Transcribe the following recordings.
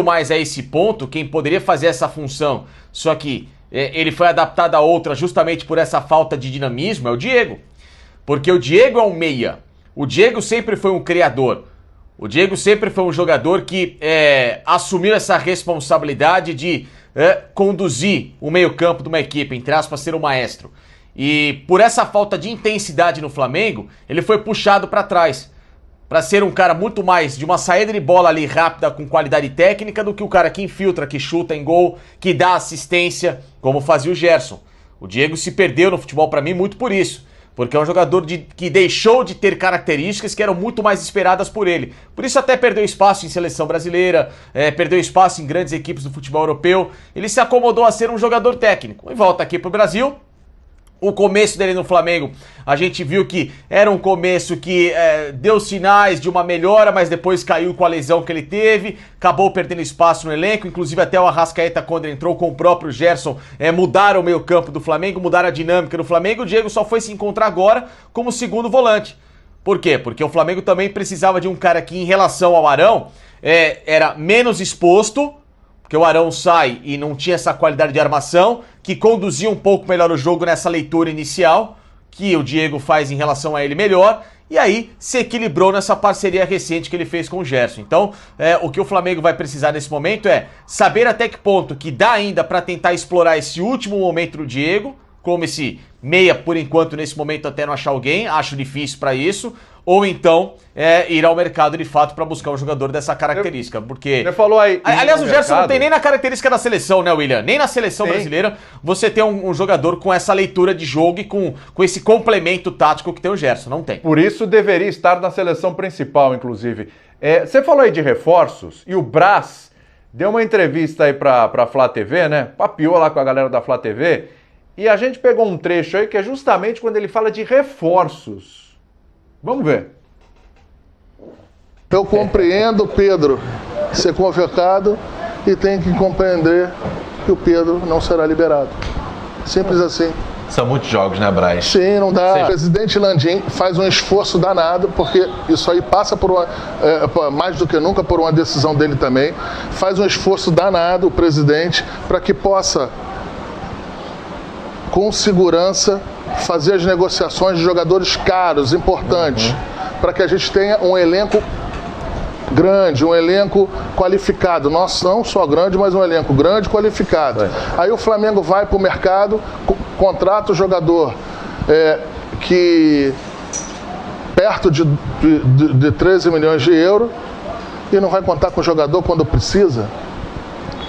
mais a esse ponto, quem poderia fazer essa função, só que ele foi adaptado a outra justamente por essa falta de dinamismo, é o Diego. Porque o Diego é um meia. O Diego sempre foi um criador. O Diego sempre foi um jogador que assumiu essa responsabilidade de conduzir o meio-campo de uma equipe, entre aspas, ser um maestro. E por essa falta de intensidade no Flamengo, ele foi puxado para trás. Para ser um cara muito mais de uma saída de bola ali rápida, com qualidade técnica, do que o cara que infiltra, que chuta em gol, que dá assistência, como fazia o Gerson. O Diego se perdeu no futebol para mim muito por isso. Porque é um jogador que deixou de ter características que eram muito mais esperadas por ele. Por isso até perdeu espaço em seleção brasileira, perdeu espaço em grandes equipes do futebol europeu. Ele se acomodou a ser um jogador técnico. E volta aqui pro Brasil. O começo dele no Flamengo, a gente viu que era um começo que deu sinais de uma melhora, mas depois caiu com a lesão que ele teve, acabou perdendo espaço no elenco, inclusive até o Arrascaeta, quando entrou com o próprio Gerson, mudaram o meio campo do Flamengo, mudaram a dinâmica do Flamengo. O Diego só foi se encontrar agora como segundo volante. Por quê? Porque o Flamengo também precisava de um cara que, em relação ao Arão, era menos exposto, porque o Arão sai e não tinha essa qualidade de armação, que conduzia um pouco melhor o jogo nessa leitura inicial, que o Diego faz em relação a ele melhor, e aí se equilibrou nessa parceria recente que ele fez com o Gerson. Então, o que o Flamengo vai precisar nesse momento é saber até que ponto que dá ainda para tentar explorar esse último momento do Diego, como esse meia, por enquanto, nesse momento até não achar alguém, acho difícil para isso, ou então ir ao mercado de fato para buscar um jogador dessa característica, porque... Você falou aí... Aliás, o Gerson não tem nem na característica da seleção, né, William? Nem na seleção brasileira você tem um jogador com essa leitura de jogo e com esse complemento tático que tem o Gerson, não tem. Por isso deveria estar na seleção principal, inclusive. Você falou aí de reforços, e o Brás deu uma entrevista aí pra Flá TV, né? Papiou lá com a galera da Flá TV, e a gente pegou um trecho aí que é justamente quando ele fala de reforços. Vamos ver. Eu compreendo, Pedro, ser convocado e tem que compreender que o Pedro não será liberado. Simples assim. São muitos jogos, né, Braz? Sim, não dá. O presidente Landim faz um esforço danado, porque isso aí passa por mais do que nunca por uma decisão dele também. Faz um esforço danado, o presidente, para que possa, com segurança, fazer as negociações de jogadores caros, importantes, para que a gente tenha um elenco grande, um elenco qualificado. Não só grande, mas um elenco grande, qualificado. Aí o Flamengo vai para o mercado, contrata o jogador que perto de 13 milhões de euros e não vai contar com o jogador quando precisa.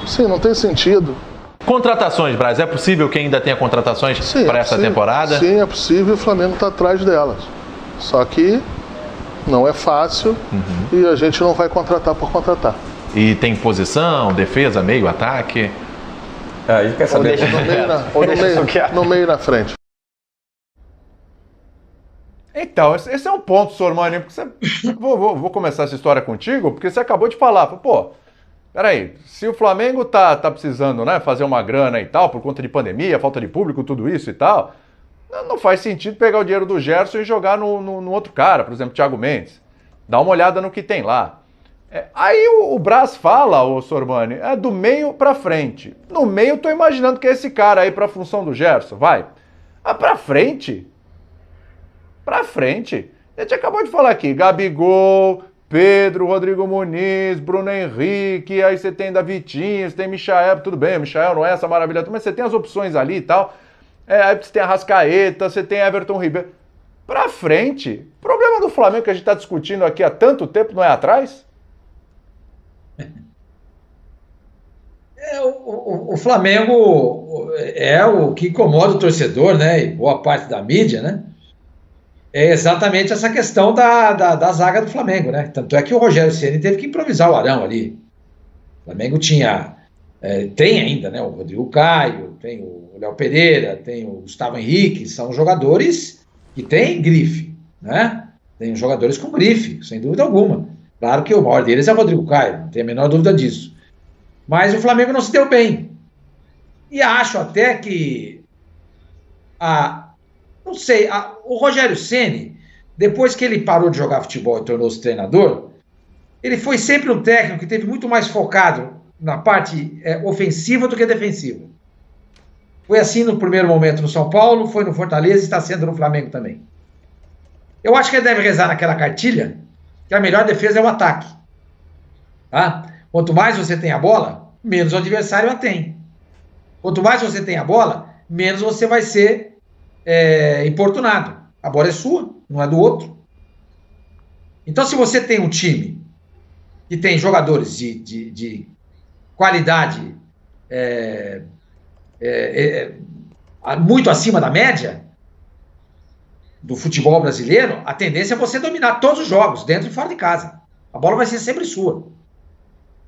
Sim, não tem sentido. Contratações, Braz, é possível que ainda tenha contratações para essa temporada? Sim, é possível, o Flamengo está atrás delas. Só que não é fácil e a gente não vai contratar por contratar. E tem posição, defesa, meio, ataque? Aí quer saber? No meio e na frente. Então, esse é um ponto, Sormani, porque vou começar essa história contigo, porque você acabou de falar, pô, peraí, se o Flamengo tá precisando, né, fazer uma grana e tal, por conta de pandemia, falta de público, tudo isso e tal, não faz sentido pegar o dinheiro do Gerson e jogar no outro cara, por exemplo, Thiago Mendes. Dá uma olhada no que tem lá. Aí o Brás fala, o Sormani, do meio pra frente. No meio eu tô imaginando que é esse cara aí pra função do Gerson, vai. Pra frente? Pra frente. A gente acabou de falar aqui, Gabigol, Pedro, Rodrigo Muniz, Bruno Henrique, aí você tem Davitinho, você tem Michael, tudo bem, Michael não é essa maravilha, mas você tem as opções ali e tal. Aí você tem Arrascaeta, você tem Everton Ribeiro. Pra frente, o problema do Flamengo que a gente tá discutindo aqui há tanto tempo não é atrás? O Flamengo é o que incomoda o torcedor, né, e boa parte da mídia, né? É exatamente essa questão da zaga do Flamengo, né? Tanto é que o Rogério Ceni teve que improvisar o Arão ali. O Flamengo tem ainda, né? O Rodrigo Caio, tem o Léo Pereira, tem o Gustavo Henrique, são jogadores que têm grife, né? Tem jogadores com grife, sem dúvida alguma. Claro que o maior deles é o Rodrigo Caio, não tem a menor dúvida disso. Mas o Flamengo não se deu bem. E acho até que não sei, o Rogério Ceni, depois que ele parou de jogar futebol e tornou-se treinador, ele foi sempre um técnico que teve muito mais focado na parte ofensiva do que defensiva. Foi assim no primeiro momento no São Paulo, foi no Fortaleza e está sendo no Flamengo também. Eu acho que ele deve rezar naquela cartilha que a melhor defesa é o ataque. Tá? Quanto mais você tem a bola, menos o adversário a tem. Quanto mais você tem a bola, menos você vai ser importunado. A bola é sua, não é do outro. Então, se você tem um time que tem jogadores de qualidade muito acima da média do futebol brasileiro, a tendência é você dominar todos os jogos, dentro e fora de casa. A bola vai ser sempre sua.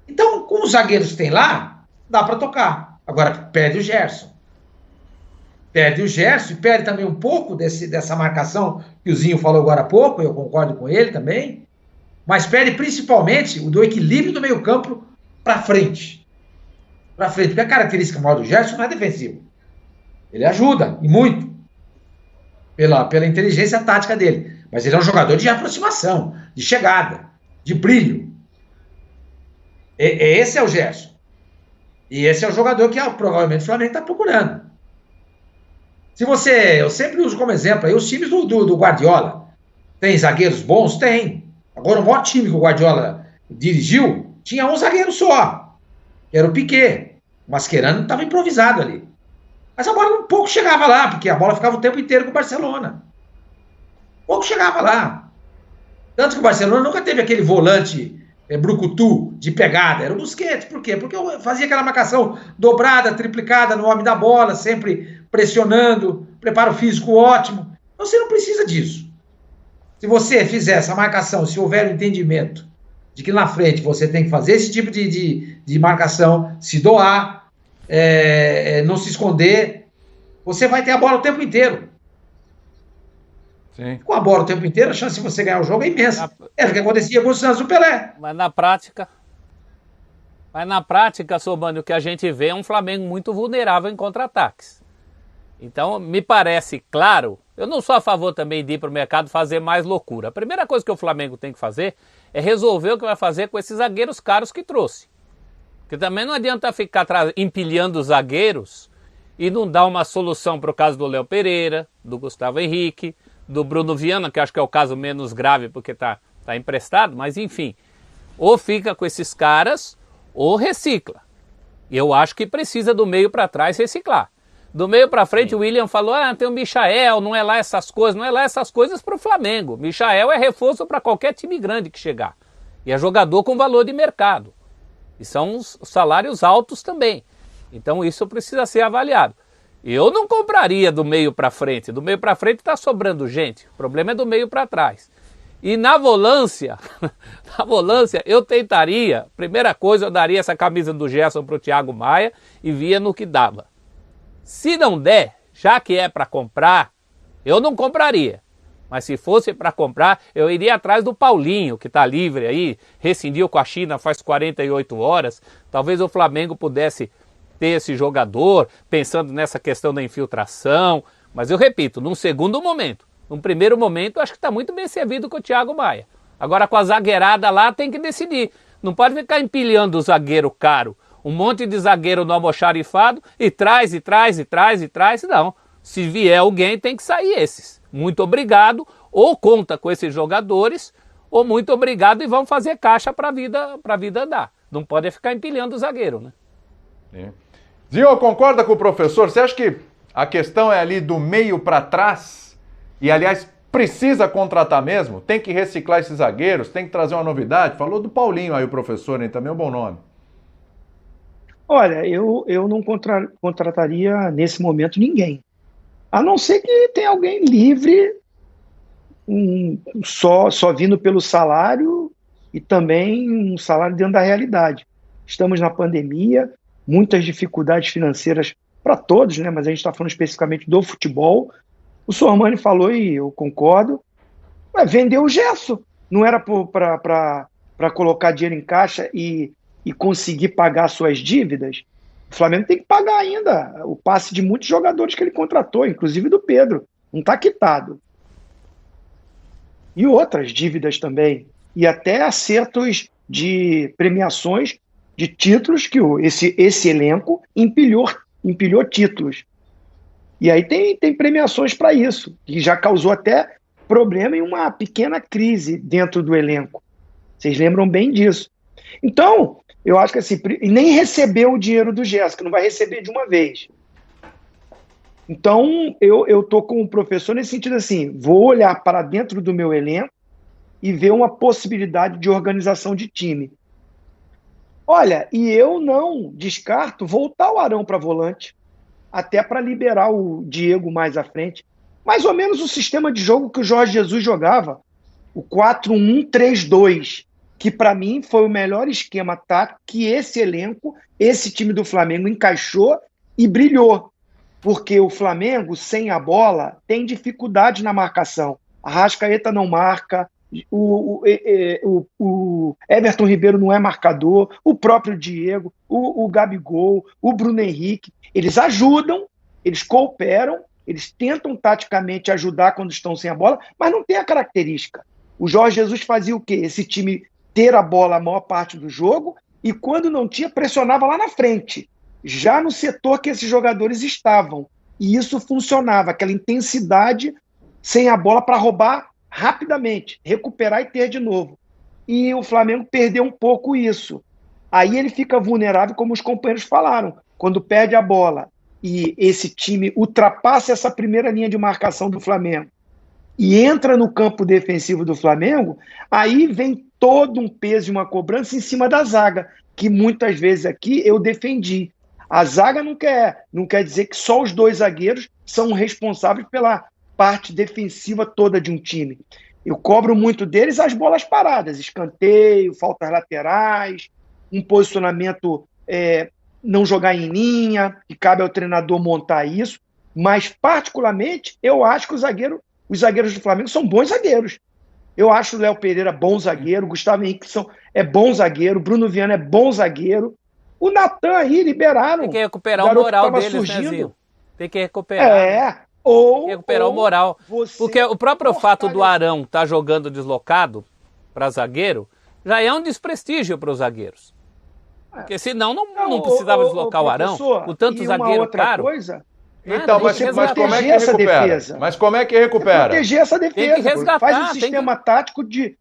Então, com os zagueiros que tem lá, dá para tocar. Agora, perde o Gerson. Perde o Gerson e perde também um pouco dessa marcação que o Zinho falou agora há pouco, eu concordo com ele também, mas perde principalmente o do equilíbrio do meio-campo para frente. Para frente, porque a característica maior do Gerson não é defensivo. Ele ajuda, e muito, pela inteligência tática dele. Mas ele é um jogador de aproximação, de chegada, de brilho. Esse é o Gerson. E esse é o jogador que provavelmente o Flamengo está procurando. Eu sempre uso como exemplo aí os times do Guardiola. Tem zagueiros bons? Tem. Agora, o maior time que o Guardiola dirigiu tinha um zagueiro só, que era o Piquet. O Mascherano estava improvisado ali. Mas a bola um pouco chegava lá, porque a bola ficava o tempo inteiro com o Barcelona. Pouco chegava lá. Tanto que o Barcelona nunca teve aquele volante brucutu de pegada. Era o Busquets. Por quê? Porque eu fazia aquela marcação dobrada, triplicada no homem da bola, sempre pressionando, preparo físico ótimo. Então você não precisa disso. Se você fizer essa marcação, se houver um entendimento de que na frente você tem que fazer esse tipo de marcação, se doar, não se esconder, você vai ter a bola o tempo inteiro. Sim. Com a bola o tempo inteiro, a chance de você ganhar o jogo é imensa. Era o que acontecia com o Santos do Pelé. Mas na prática, Sormani, o que a gente vê é um Flamengo muito vulnerável em contra-ataques. Então, me parece claro, eu não sou a favor também de ir para o mercado fazer mais loucura. A primeira coisa que o Flamengo tem que fazer é resolver o que vai fazer com esses zagueiros caros que trouxe. Porque também não adianta ficar empilhando os zagueiros e não dar uma solução para o caso do Léo Pereira, do Gustavo Henrique, do Bruno Viana, que acho que é o caso menos grave porque tá emprestado, mas enfim. Ou fica com esses caras ou recicla. Eu acho que precisa do meio para trás reciclar. Do meio para frente, sim, o William falou, tem o Michael, não é lá essas coisas para o Flamengo. Michael é reforço para qualquer time grande que chegar. E é jogador com valor de mercado. E são os salários altos também. Então isso precisa ser avaliado. Eu não compraria do meio para frente. Do meio para frente está sobrando gente. O problema é do meio para trás. E na volância, eu tentaria, primeira coisa, eu daria essa camisa do Gerson para o Thiago Maia e via no que dava. Se não der, já que é para comprar, eu não compraria. Mas se fosse para comprar, eu iria atrás do Paulinho, que está livre aí, rescindiu com a China faz 48 horas. Talvez o Flamengo pudesse ter esse jogador, pensando nessa questão da infiltração. Mas eu repito, num segundo momento. Num primeiro momento, acho que está muito bem servido com o Thiago Maia. Agora, com a zagueirada lá, tem que decidir. Não pode ficar empilhando o zagueiro caro. Um monte de zagueiro no almoxarifado e traz. Não. Se vier alguém, tem que sair esses. Muito obrigado, ou conta com esses jogadores, ou muito obrigado e vão fazer caixa para a vida andar. Não pode ficar empilhando o zagueiro, né? Sim. Zinho, concorda com o professor? Você acha que a questão é ali do meio para trás? E, aliás, precisa contratar mesmo? Tem que reciclar esses zagueiros? Tem que trazer uma novidade? Falou do Paulinho aí, o professor, né? Também é um bom nome. Olha, eu não contrataria nesse momento ninguém. A não ser que tenha alguém livre, só vindo pelo salário e também um salário dentro da realidade. Estamos na pandemia, muitas dificuldades financeiras para todos, né? Mas a gente está falando especificamente do futebol. O Sormani falou e eu concordo, vendeu o Gerson. Não era para colocar dinheiro em caixa e conseguir pagar suas dívidas? O Flamengo tem que pagar ainda o passe de muitos jogadores que ele contratou, inclusive do Pedro. Não está quitado. E outras dívidas também. E até acertos de premiações de títulos que esse elenco empilhou títulos. E aí tem premiações para isso, que já causou até problema em uma pequena crise dentro do elenco. Vocês lembram bem disso. Então, eu acho que assim, nem recebeu o dinheiro do Gerson, que não vai receber de uma vez. Então, eu tô com o professor nesse sentido assim, vou olhar para dentro do meu elenco e ver uma possibilidade de organização de time. Olha, e eu não descarto voltar o Arão para volante, até para liberar o Diego mais à frente. Mais ou menos o sistema de jogo que o Jorge Jesus jogava, o 4-1-3-2, que para mim foi o melhor esquema tático que esse elenco, esse time do Flamengo encaixou e brilhou. Porque o Flamengo, sem a bola, tem dificuldade na marcação. A Arrascaeta não marca, o Everton Ribeiro não é marcador, o próprio Diego, o Gabigol, o Bruno Henrique, eles ajudam, eles cooperam, eles tentam taticamente ajudar quando estão sem a bola, mas não tem a característica. O Jorge Jesus fazia o quê? Esse time ter a bola a maior parte do jogo e quando não tinha, pressionava lá na frente, já no setor que esses jogadores estavam. E isso funcionava, aquela intensidade sem a bola para roubar rapidamente, recuperar e ter de novo. E o Flamengo perdeu um pouco isso. Aí ele fica vulnerável, como os companheiros falaram, quando perde a bola e esse time ultrapassa essa primeira linha de marcação do Flamengo e entra no campo defensivo do Flamengo, aí vem todo um peso e uma cobrança em cima da zaga, que muitas vezes aqui eu defendi. A zaga não quer dizer que só os dois zagueiros são responsáveis pela parte defensiva toda de um time. Eu cobro muito deles as bolas paradas, escanteio, faltas laterais, um posicionamento, não jogar em linha, que cabe ao treinador montar isso, mas particularmente eu acho que os zagueiros do Flamengo são bons zagueiros. Eu acho o Léo Pereira bom zagueiro, o Gustavo Henrique é bom zagueiro, o Bruno Viana é bom zagueiro, o Natan aí liberaram. Tem que recuperar o moral deles, né, Zinho? Tem que recuperar. Tem que recuperar o moral. Porque o próprio fato do Arão estar jogando deslocado para zagueiro já é um desprestígio para os zagueiros. Porque senão não precisava deslocar o Arão, com tanto zagueiro caro. Coisa, então, mas como é que recupera? Mas como é que recupera? Proteger essa defesa. Tem que resgatar, faz um sistema tático de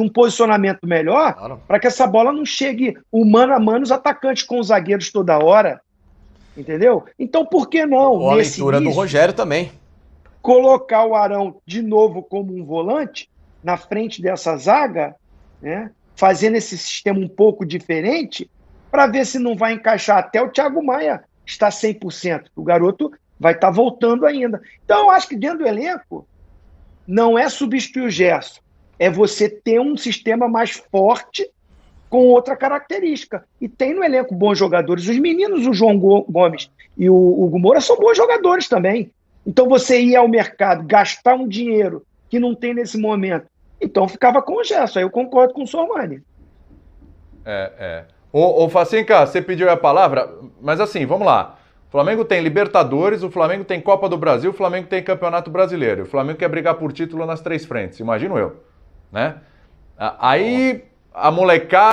um posicionamento melhor para que essa bola não chegue mano a mano os atacantes com os zagueiros toda hora. Entendeu? Então, por que não, a leitura do Rogério também, colocar o Arão de novo como um volante na frente dessa zaga, né? Fazendo esse sistema um pouco diferente, para ver se não vai encaixar. Até o Thiago Maia está 100%. O garoto vai estar voltando ainda. Então, eu acho que dentro do elenco não é substituir o Gerson, é você ter um sistema mais forte com outra característica. E tem no elenco bons jogadores. Os meninos, o João Gomes e o Hugo Moura, são bons jogadores também. Então, você ir ao mercado, gastar um dinheiro que não tem nesse momento, então ficava com o Gerson. Aí eu concordo com o Sormani. Ô Facinca, você pediu a palavra, mas assim, vamos lá. O Flamengo tem Libertadores, o Flamengo tem Copa do Brasil, o Flamengo tem Campeonato Brasileiro. O Flamengo quer brigar por título nas 3 frentes, imagino eu, né? Aí a molecada